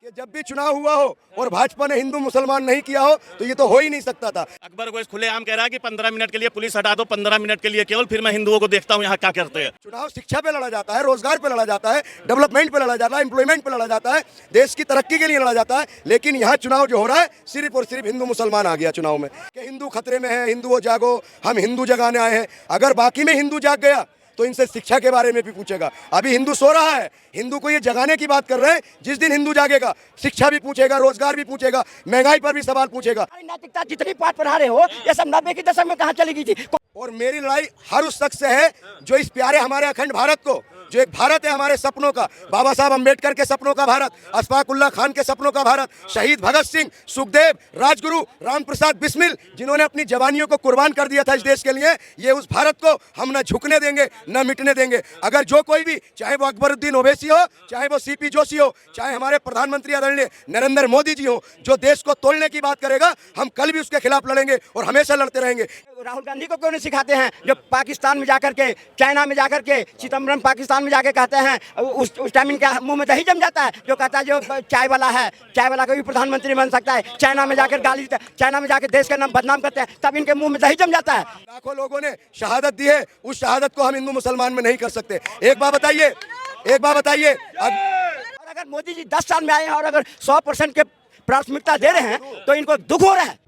कि जब भी चुनाव हुआ हो और भाजपा ने हिंदू मुसलमान नहीं किया हो तो ये तो हो ही नहीं सकता था। अकबर को खुलेआम कह रहा है कि 15 मिनट के लिए पुलिस हटा दो, 15 मिनट के लिए केवल, फिर मैं हिंदुओं को देखता हूँ यहाँ क्या करते हैं। चुनाव शिक्षा पे लड़ा जाता है, रोजगार पे लड़ा जाता है, डेवलपमेंट पे लड़ा जाता है, एम्प्लॉयमेंट पे लड़ा जाता है, देश की तरक्की के लिए लड़ा जाता है। लेकिन यहाँ चुनाव जो हो रहा है सिर्फ और सिर्फ हिंदू मुसलमान आ गया चुनाव में कि हिंदू खतरे में है, हिंदुओं जागो, हम हिंदू जगाने आए हैं। अगर बाकी में हिंदू जाग गया तो इनसे शिक्षा के बारे में भी पूछेगा। अभी हिंदू सो रहा है, हिंदू को ये जगाने की बात कर रहे हैं। जिस दिन हिंदू जागेगा शिक्षा भी पूछेगा, रोजगार भी पूछेगा, महंगाई पर भी सवाल पूछेगा। नैतिकता जितनी पाठ पढ़ा रहे हो ये सब 90 के दशक में कहाँ चली गई थी। और मेरी लड़ाई हर उस शख्स से है जो इस प्यारे हमारे अखंड भारत को, जो एक भारत है हमारे सपनों का, बाबा साहब अंबेडकर के सपनों का भारत, अशफाक उल्लाह खान के सपनों का भारत, शहीद भगत सिंह, सुखदेव, राजगुरु, राम प्रसाद बिस्मिल, जिन्होंने अपनी जवानियों को कुर्बान कर दिया था इस देश के लिए। ये उस भारत को हम न झुकने देंगे न मिटने देंगे। अगर जो कोई भी, चाहे वो अकबरुद्दीन ओवैसी हो, चाहे वो सीपी जोशी हो, चाहे हमारे प्रधानमंत्री आदरणीय नरेंद्र मोदी जी हो, जो देश को तोड़ने की बात करेगा, हम कल भी उसके खिलाफ लड़ेंगे और हमेशा लड़ते रहेंगे। राहुल गांधी को क्यों नहीं सिखाते हैं जो पाकिस्तान में जाकर के, चाइना में जाकर के, चिदम्बरम पाकिस्तान में जाके कहते हैं, उस टाइम इनके मुंह में दही जम जाता है। जो कहता है जो चाय वाला है, चाय वाला कोई भी प्रधानमंत्री बन सकता है, चाइना में जाकर गाली, चाइना में जाकर देश का नाम बदनाम करते हैं, तब इनके मुंह में दही जम जाता है। लाखों लोगों ने शहादत दी है, उस शहादत को हम हिंदू मुसलमान में नहीं कर सकते। एक बात बताइए, अगर मोदी जी 10 साल में आए हैं और अगर 100% के प्राथमिकता दे रहे हैं तो इनको दुख हो रहा है।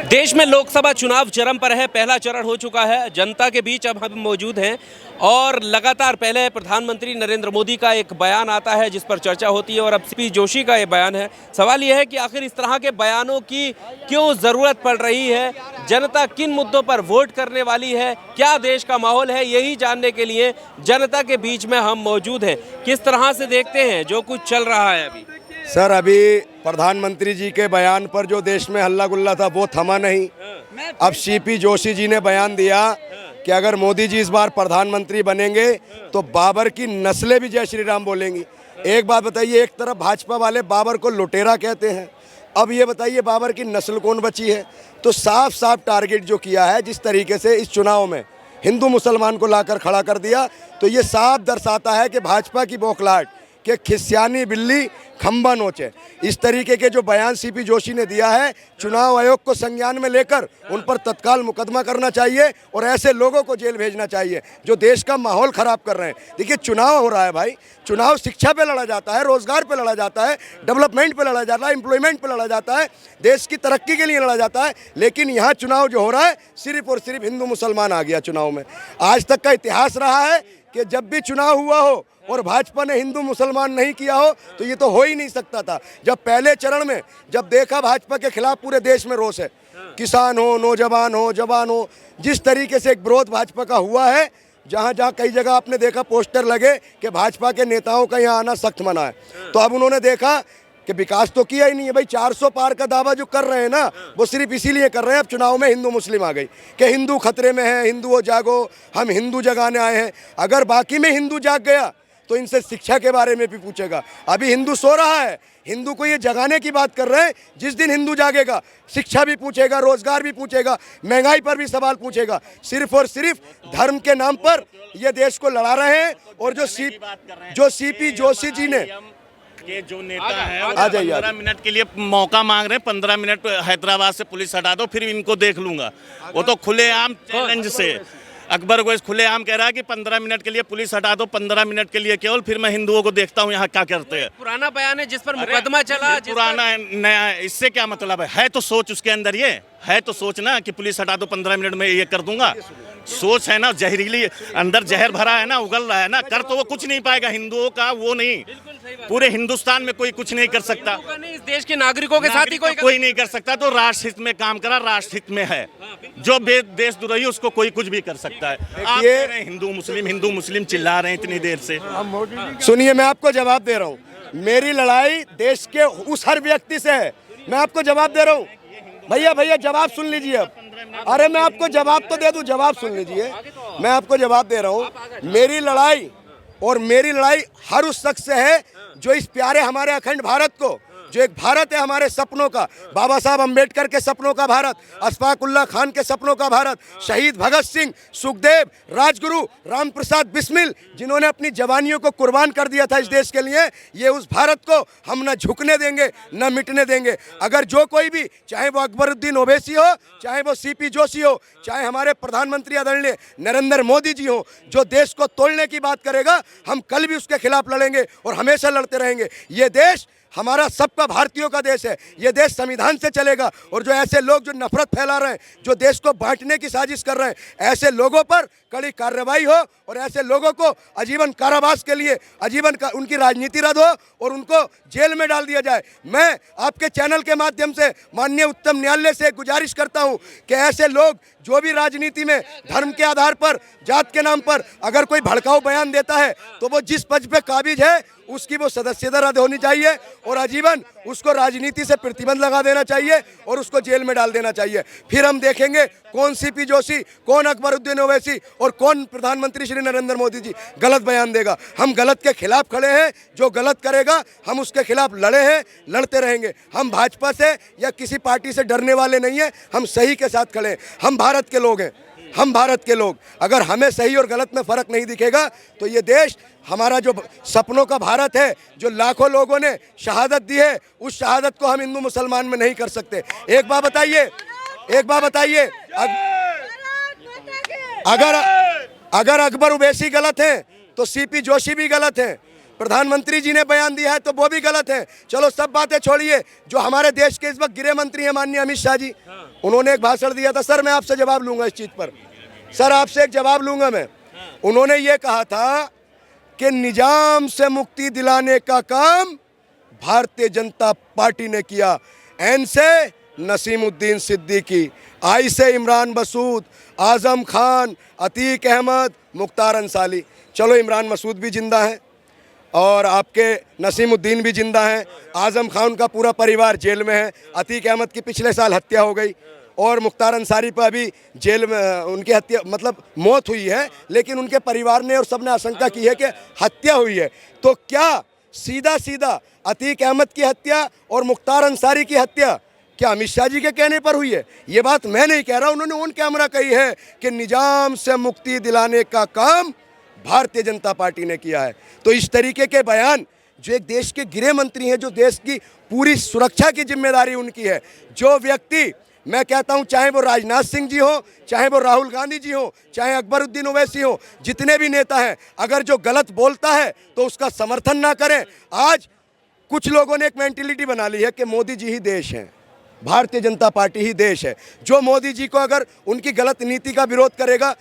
देश में लोकसभा चुनाव चरम पर है। पहला चरण हो चुका है। जनता के बीच अब हम मौजूद हैं और लगातार पहले प्रधानमंत्री नरेंद्र मोदी का एक बयान आता है जिस पर चर्चा होती है और अब सीपी जोशी का ये बयान है। सवाल यह है कि आखिर इस तरह के बयानों की क्यों ज़रूरत पड़ रही है, जनता किन मुद्दों पर वोट करने वाली है, क्या देश का माहौल है, यही जानने के लिए जनता के बीच में हम मौजूद हैं। किस तरह से देखते हैं जो कुछ चल रहा है अभी? सर, अभी प्रधानमंत्री जी के बयान पर जो देश में हल्ला गुल्ला था वो थमा नहीं। अब सीपी जोशी जी ने बयान दिया कि अगर मोदी जी इस बार प्रधानमंत्री बनेंगे तो बाबर की नस्लें भी जय श्री राम बोलेंगी। एक बात बताइए, एक तरफ भाजपा वाले बाबर को लुटेरा कहते हैं, अब ये बताइए बाबर की नस्ल कौन बची है? तो साफ साफ टारगेट जो किया है, जिस तरीके से इस चुनाव में हिंदू मुसलमान को लाकर खड़ा कर दिया, तो ये साफ दर्शाता है कि भाजपा की बौखलाहट कि खिस्यानी बिल्ली खंबा नोचे। इस तरीके के जो बयान सीपी जोशी ने दिया है, चुनाव आयोग को संज्ञान में लेकर उन पर तत्काल मुकदमा करना चाहिए और ऐसे लोगों को जेल भेजना चाहिए जो देश का माहौल खराब कर रहे हैं। देखिए, चुनाव हो रहा है भाई, चुनाव शिक्षा पे लड़ा जाता है, रोजगार पे लड़ा जाता है, डेवलपमेंट पे लड़ा जाता है, एम्प्लॉयमेंट पे लड़ा जाता है, देश की तरक्की के लिए लड़ा जाता है। लेकिन यहाँ चुनाव जो हो रहा है सिर्फ और सिर्फ हिंदू मुसलमान आ गया चुनाव में। आज तक का इतिहास रहा है कि जब भी चुनाव हुआ हो और भाजपा ने हिंदू मुसलमान नहीं किया हो तो ये तो हो ही नहीं सकता था। जब पहले चरण में जब देखा भाजपा के खिलाफ पूरे देश में रोष है, किसान हो, नौजवान हो, जवान हो, जिस तरीके से एक विरोध भाजपा का हुआ है, जहाँ जहाँ कई जगह आपने देखा पोस्टर लगे कि भाजपा के नेताओं का यहाँ आना सख्त मना है, तो अब उन्होंने देखा कि विकास तो किया ही नहीं है भाई। 400 पार का दावा जो कर रहे हैं ना, वो सिर्फ इसीलिए कर रहे हैं अब चुनाव में हिंदू मुस्लिम आ गई कि हिंदू खतरे में है, हिंदुओं जागो, हम हिंदू जगाने आए हैं। अगर बाकी में हिंदू जाग गया तो इनसे शिक्षा के बारे में भी पूछेगा। अभी हिंदू सो रहा है, हिंदू को ये जगाने की बात कर रहे हैं। जिस दिन हिंदू जागेगा शिक्षा भी पूछेगा, रोजगार भी पूछेगा, महंगाई पर भी सवाल पूछेगा। सिर्फ और सिर्फ धर्म के नाम पर ये देश को लड़ा रहे हैं। और जो सीपी जोशी जी ने ये जो नेता है आ जाइए, 15 मिनट के लिए मौका मांग रहे हैं, 15 मिनट हैदराबाद से पुलिस हटा दो, फिर इनको देख लूंगा। वो तो खुलेआम चैलेंज से अकबर को खुलेआम कह रहा है कि 15 मिनट के लिए पुलिस हटा दो, 15 मिनट के लिए केवल, फिर मैं हिंदुओं को देखता हूँ यहाँ क्या करते हैं। पुराना बयान है जिस पर मुकदमा चला, पुराना है नया है, इससे क्या मतलब है तो सोच उसके अंदर ये है तो सोच ना कि पुलिस हटा दो 15 मिनट में ये कर दूंगा। सोच है ना, जहरीली अंदर जहर भरा है ना, उगल रहा है ना, कर तो वो कुछ नहीं पाएगा हिंदुओं का, वो नहीं, पूरे हिंदुस्तान में कोई कुछ नहीं कर सकता। इस देश के नागरिकों के साथ ही कोई नहीं कर सकता। तो राष्ट्र हित में काम करा, राष्ट्र हित में है। जो देशद्रोही उसको कोई कुछ भी कर सकता है। आप कह रहे हैं हिंदू मुस्लिम चिल्ला रहे हैं इतनी देर से। सुनिए, मैं आपको जवाब दे रहा हूँ। मेरी लड़ाई देश के उस हर व्यक्ति से है। मैं आपको जवाब दे रहा हूँ। भैया जवाब सुन लीजिए अब। अरे मैं आपको जवाब तो दे दूं, जवाब सुन लीजिए। मैं आपको जवाब दे रहा हूँ। मेरी लड़ाई हर उस शख्स से है जो इस प्यारे हमारे अखंड भारत को, जो एक भारत है हमारे सपनों का, बाबा साहब अम्बेडकर के सपनों का भारत, अशफाक उल्लाह खान के सपनों का भारत, शहीद भगत सिंह, सुखदेव, राजगुरु, राम प्रसाद बिस्मिल, जिन्होंने अपनी जवानियों को कुर्बान कर दिया था इस देश के लिए, ये उस भारत को हम न झुकने देंगे न मिटने देंगे। अगर जो कोई भी, चाहे वो अकबरुद्दीन ओवैसी हो, चाहे वो सीपी जोशी हो, चाहे हमारे प्रधानमंत्री आदरणीय नरेंद्र मोदी जी हो, जो देश को तोड़ने की बात करेगा, हम कल भी उसके खिलाफ लड़ेंगे और हमेशा लड़ते रहेंगे। ये देश हमारा सबका भारतीयों का देश है, ये देश संविधान से चलेगा। और जो ऐसे लोग जो नफरत फैला रहे हैं, जो देश को बांटने की साजिश कर रहे हैं, ऐसे लोगों पर कड़ी कार्रवाई हो और ऐसे लोगों को आजीवन कारावास के लिए उनकी राजनीति रद्द हो और उनको जेल में डाल दिया जाए। मैं आपके चैनल के माध्यम से माननीय उच्चतम न्यायालय से गुजारिश करता हूं कि ऐसे लोग जो भी राजनीति में धर्म के आधार पर, जात के नाम पर अगर कोई भड़काऊ बयान देता है, तो वो जिस पद पे काबिज है उसकी वो सदस्यता रद्द होनी चाहिए और आजीवन उसको राजनीति से प्रतिबंध लगा देना चाहिए और उसको जेल में डाल देना चाहिए। फिर हम देखेंगे कौन सीपी जोशी, कौन अकबरुद्दीन ओवैसी और कौन प्रधानमंत्री श्री नरेंद्र मोदी जी गलत बयान देगा। हम गलत के खिलाफ खड़े हैं, जो गलत करेगा हम उसके खिलाफ लड़े हैं, लड़ते रहेंगे। हम भाजपा से या किसी पार्टी से डरने वाले नहीं हैं, हम सही के साथ खड़े हैं। हम भारत के लोग हैं, हम भारत के लोग। अगर हमें सही और गलत में फ़र्क नहीं दिखेगा तो ये देश, हमारा जो सपनों का भारत है, जो लाखों लोगों ने शहादत दी है, उस शहादत को हम हिंदू मुसलमान में नहीं कर सकते। एक बात बताइए, अगर अकबर उवैसी गलत हैं तो सीपी जोशी भी गलत हैं, प्रधानमंत्री जी ने बयान दिया है तो वो भी गलत है। चलो सब बातें छोड़िए, जो हमारे देश के इस वक्त गृह मंत्री हैं माननीय अमित शाह जी, उन्होंने एक भाषण दिया था। सर मैं आपसे जवाब लूंगा इस चीज़ पर, सर आपसे एक जवाब लूंगा मैं। उन्होंने ये कहा था कि निजाम से मुक्ति दिलाने का काम भारतीय जनता पार्टी ने किया। एन से नसीमुद्दीन सिद्दीकी, आई से इमरान मसूद, आजम खान, अतीक अहमद, मुख्तार अंसारी। चलो इमरान मसूद भी जिंदा है और आपके नसीमुद्दीन भी जिंदा हैं, आजम खान का पूरा परिवार जेल में है, अतीक अहमद की पिछले साल हत्या हो गई और मुख्तार अंसारी पर अभी जेल में उनकी हत्या मतलब मौत हुई है, लेकिन उनके परिवार ने और सबने आशंका की है कि हत्या हुई है। तो क्या सीधा सीधा अतीक अहमद की हत्या और मुख्तार अंसारी की हत्या क्या अमित शाह जी के कहने पर हुई है? ये बात मैं नहीं कह रहा, उन्होंने ऑन कैमरा कही है कि निजाम से मुक्ति दिलाने का काम भारतीय जनता पार्टी ने किया है। तो इस तरीके के बयान, जो एक देश के गृह मंत्री हैं, जो देश की पूरी सुरक्षा की जिम्मेदारी उनकी है, जो व्यक्ति, मैं कहता हूं चाहे वो राजनाथ सिंह जी हो, चाहे वो राहुल गांधी जी हो, चाहे अकबरुद्दीन ओवैसी हो, जितने भी नेता हैं, अगर जो गलत बोलता है तो उसका समर्थन ना करें। आज कुछ लोगों ने एक मेंटेलिटी बना ली है कि मोदी जी ही देश हैं, भारतीय जनता पार्टी ही देश है। जो मोदी जी को अगर उनकी गलत नीति का विरोध करेगा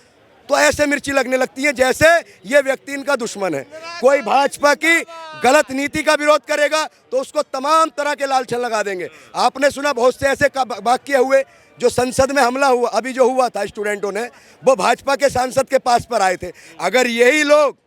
तो ऐसे मिर्ची लगने लगती है जैसे ये व्यक्ति इनका दुश्मन है। कोई भाजपा की गलत नीति का विरोध करेगा तो उसको तमाम तरह के लालछन लगा देंगे। आपने सुना बहुत से ऐसे वाक्य हुए, जो संसद में हमला हुआ, अभी जो हुआ था स्टूडेंटों ने, वो भाजपा के सांसद के पास पर आए थे। अगर यही लोग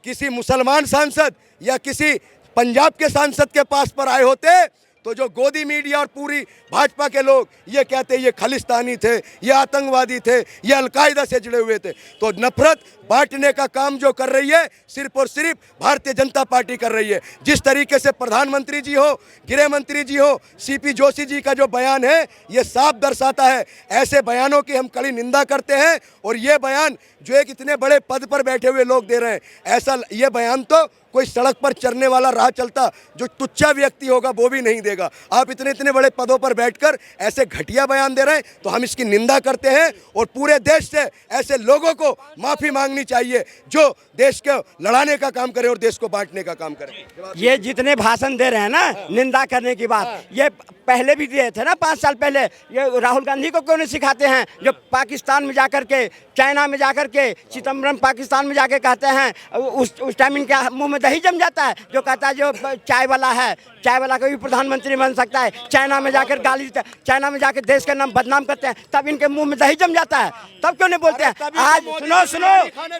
किसी मुसलमान सांसद या किसी पंजाब के सांसद के पास पर आए होते तो जो गोदी मीडिया और पूरी भाजपा के लोग ये कहते ये खालिस्तानी थे, ये आतंकवादी थे, ये अलकायदा से जुड़े हुए थे। तो नफरत बांटने का काम जो कर रही है सिर्फ और सिर्फ भारतीय जनता पार्टी कर रही है। जिस तरीके से प्रधानमंत्री जी हो, गृह मंत्री जी हो, सीपी जोशी जी का जो बयान है ये साफ दर्शाता है। ऐसे बयानों की हम कड़ी निंदा करते हैं और ये बयान जो एक इतने बड़े पद पर बैठे हुए लोग दे रहे हैं, ऐसा ये बयान तो कोई सड़क पर चलने वाला, राह चलता जो तुच्चा व्यक्ति होगा वो भी नहीं देगा। आप इतने बड़े पदों पर बैठकर ऐसे घटिया बयान दे रहे हैं तो हम इसकी निंदा करते हैं और पूरे देश से ऐसे लोगों को माफ़ी मांगनी चाहिए जो देश को लड़ाने का काम करे और देश को बांटने का काम करे। ये जितने भाषण दे रहे हैं ना निंदा करने की बात, ये पहले भी दिए थे ना 5 साल पहले। ये राहुल गांधी को क्यों नहीं सिखाते हैं, जो पाकिस्तान में जाकर के, चाइना में जाकर के, चिदम्बरम पाकिस्तान में जाके कहते हैं, उस टाइम इनके मुंह में दही जम जाता है। जो कहता है जो चाय वाला है, चाय वाला कोई भी प्रधानमंत्री बन सकता है। चाइना में जाकर गाली, चाइना में जाकर देश का नाम बदनाम करते हैं, तब इनके मुंह में दही जम जाता है। तब क्यों नहीं बोलते हैं? आज सुनो सुनो,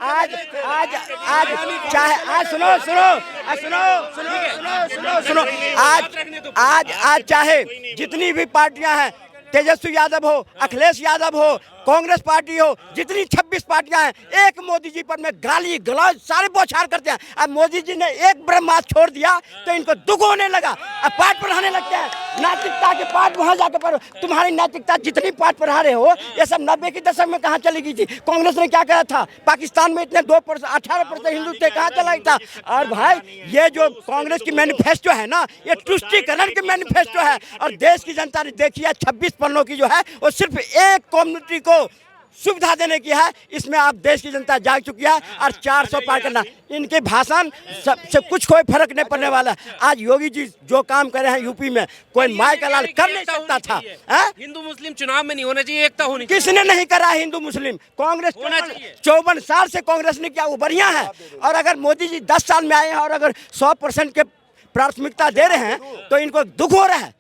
आज आज आज चाहे आज सुनो सुनो सुनो सुनो सुनो सुनो सुनो आज आज आज चाहे जितनी भी पार्टियां हैं, तेजस्वी यादव हो, अखिलेश यादव हो, कांग्रेस पार्टी हो, जितनी 26 पार्टियां हैं, एक मोदी जी पर में गाली गलौज सारे बौछार करते हैं। अब मोदी जी ने एक ब्रह्मास्त्र छोड़ दिया तो इनको दुख होने लगा, अब पाठ पढ़ाने लगते हैं, नैतिकता के पाठ वहां जाकर पढ़ो। तुम्हारी नैतिकता जितनी पाठ पढ़ा रहे हो ये सब 90 के दशक में कहाँ चली गई थी? कांग्रेस ने क्या करा था? पाकिस्तान में इतने 2% 18% हिंदू थे, कहाँ चला गया था? और भाई ये जो कांग्रेस की मैनिफेस्टो है ना, ये तुष्टीकरण की मैनिफेस्टो है। और देश की जनता ने देखी है 26 पन्नों की जो है वो सिर्फ एक कम्युनिटी को सुविधा देने की है। इसमें आप देश की जनता जाग चुकी है। और 400 पार करना, इनके भाषण से कुछ कोई फर्क नहीं पड़ने वाला। आज योगी जी जो काम करे हैं यूपी में, कोई माय का लाल कर नहीं सकता था। हिंदू मुस्लिम चुनाव में नहीं होना चाहिए, एकता होनी चाहिए। किसने नहीं करा हिंदू मुस्लिम? कांग्रेस 54 साल से कांग्रेस ने किया, वो बढ़िया है। और अगर मोदी जी 10 साल में आए हैं और अगर 100% के प्राथमिकता दे रहे हैं तो इनको दुख हो रहा है।